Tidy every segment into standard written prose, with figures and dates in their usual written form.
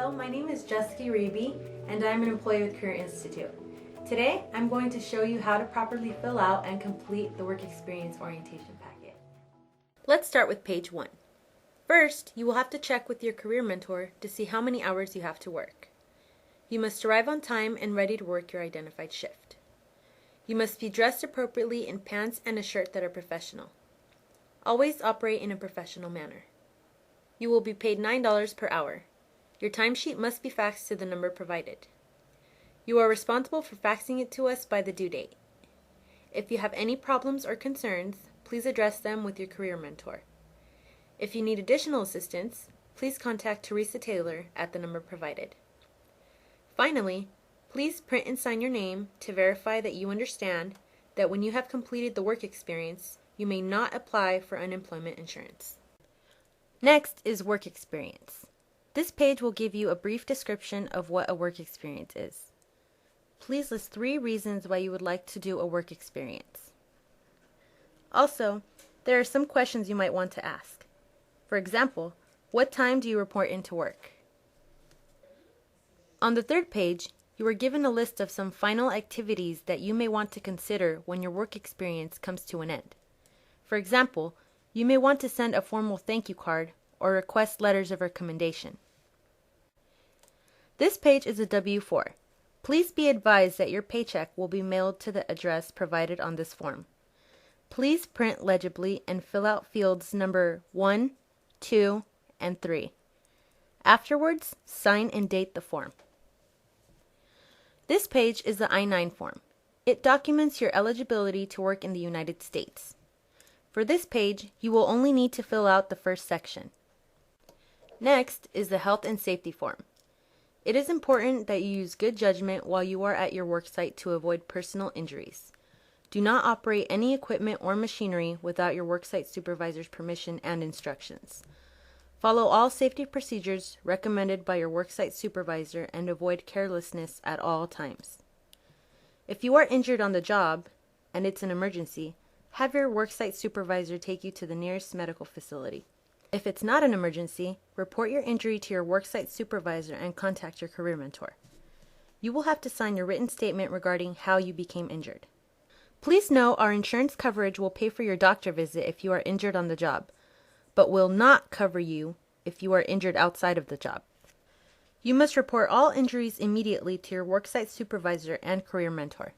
Hello, my name is Jessica Reeby, and I'm an employee with Career Institute. Today, I'm going to show you how to properly fill out and complete the work experience orientation packet. Let's start with page 1. First, you will have to check with your career mentor to see how many hours you have to work. You must arrive on time and ready to work your identified shift. You must be dressed appropriately in pants and a shirt that are professional. Always operate in a professional manner. You will be paid $9 per hour. Your timesheet must be faxed to the number provided. You are responsible for faxing it to us by the due date. If you have any problems or concerns, please address them with your career mentor. If you need additional assistance, please contact Teresa Taylor at the number provided. Finally, please print and sign your name to verify that you understand that when you have completed the work experience, you may not apply for unemployment insurance. Next is work experience. This page will give you a brief description of what a work experience is. Please list 3 reasons why you would like to do a work experience. Also, there are some questions you might want to ask. For example, what time do you report into work? On the 3rd page, you are given a list of some final activities that you may want to consider when your work experience comes to an end. For example, you may want to send a formal thank you card or request letters of recommendation. This page is a W-4. Please be advised that your paycheck will be mailed to the address provided on this form. Please print legibly and fill out fields number 1, 2, and 3. Afterwards, sign and date the form. This page is the I-9 form. It documents your eligibility to work in the United States. For this page, you will only need to fill out the first section. Next is the health and safety form. It is important that you use good judgment while you are at your worksite to avoid personal injuries. Do not operate any equipment or machinery without your worksite supervisor's permission and instructions. Follow all safety procedures recommended by your worksite supervisor and avoid carelessness at all times. If you are injured on the job, and it's an emergency, have your worksite supervisor take you to the nearest medical facility. If it's not an emergency, report your injury to your worksite supervisor and contact your career mentor. You will have to sign your written statement regarding how you became injured. Please know our insurance coverage will pay for your doctor visit if you are injured on the job, but will not cover you if you are injured outside of the job. You must report all injuries immediately to your worksite supervisor and career mentor.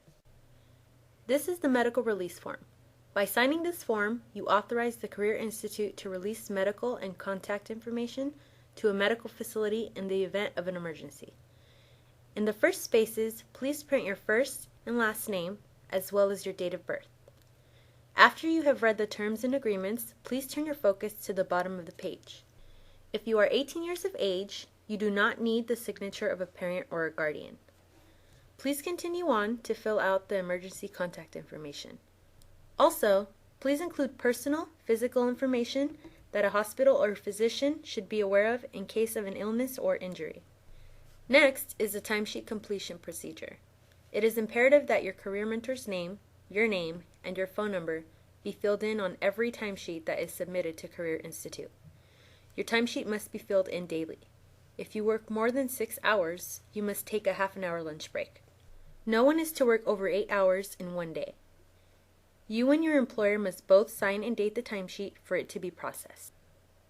This is the medical release form. By signing this form, you authorize the Career Institute to release medical and contact information to a medical facility in the event of an emergency. In the first spaces, please print your first and last name as well as your date of birth. After you have read the terms and agreements, please turn your focus to the bottom of the page. If you are 18 years of age, you do not need the signature of a parent or a guardian. Please continue on to fill out the emergency contact information. Also, please include personal, physical information that a hospital or physician should be aware of in case of an illness or injury. Next is the timesheet completion procedure. It is imperative that your career mentor's name, your name, and your phone number be filled in on every timesheet that is submitted to Career Institute. Your timesheet must be filled in daily. If you work more than 6 hours, you must take a half-an-hour lunch break. No one is to work over 8 hours in one day. You and your employer must both sign and date the timesheet for it to be processed.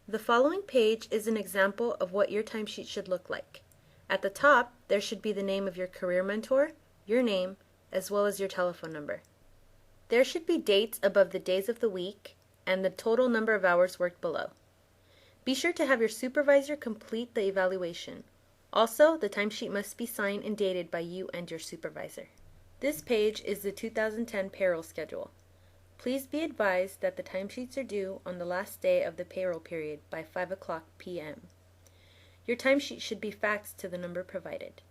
The following page is an example of what your timesheet should look like. At the top, there should be the name of your career mentor, your name, as well as your telephone number. There should be dates above the days of the week and the total number of hours worked below. Be sure to have your supervisor complete the evaluation. Also, the timesheet must be signed and dated by you and your supervisor. This page is the 2010 payroll schedule. Please be advised that the timesheets are due on the last day of the payroll period by 5:00 p.m. Your timesheet should be faxed to the number provided.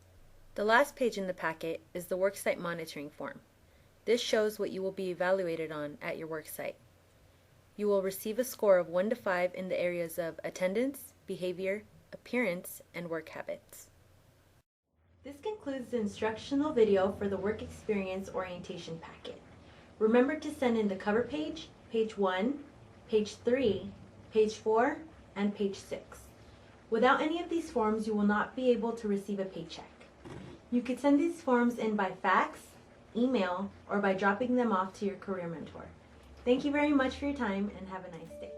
The last page in the packet is the worksite monitoring form. This shows what you will be evaluated on at your worksite. You will receive a score of 1 to 5 in the areas of attendance, behavior, appearance, and work habits. This concludes the instructional video for the work experience orientation packet. Remember to send in the cover page, page 1, page 3, page 4, and page 6. Without any of these forms, you will not be able to receive a paycheck. You could send these forms in by fax, email, or by dropping them off to your career mentor. Thank you very much for your time and have a nice day.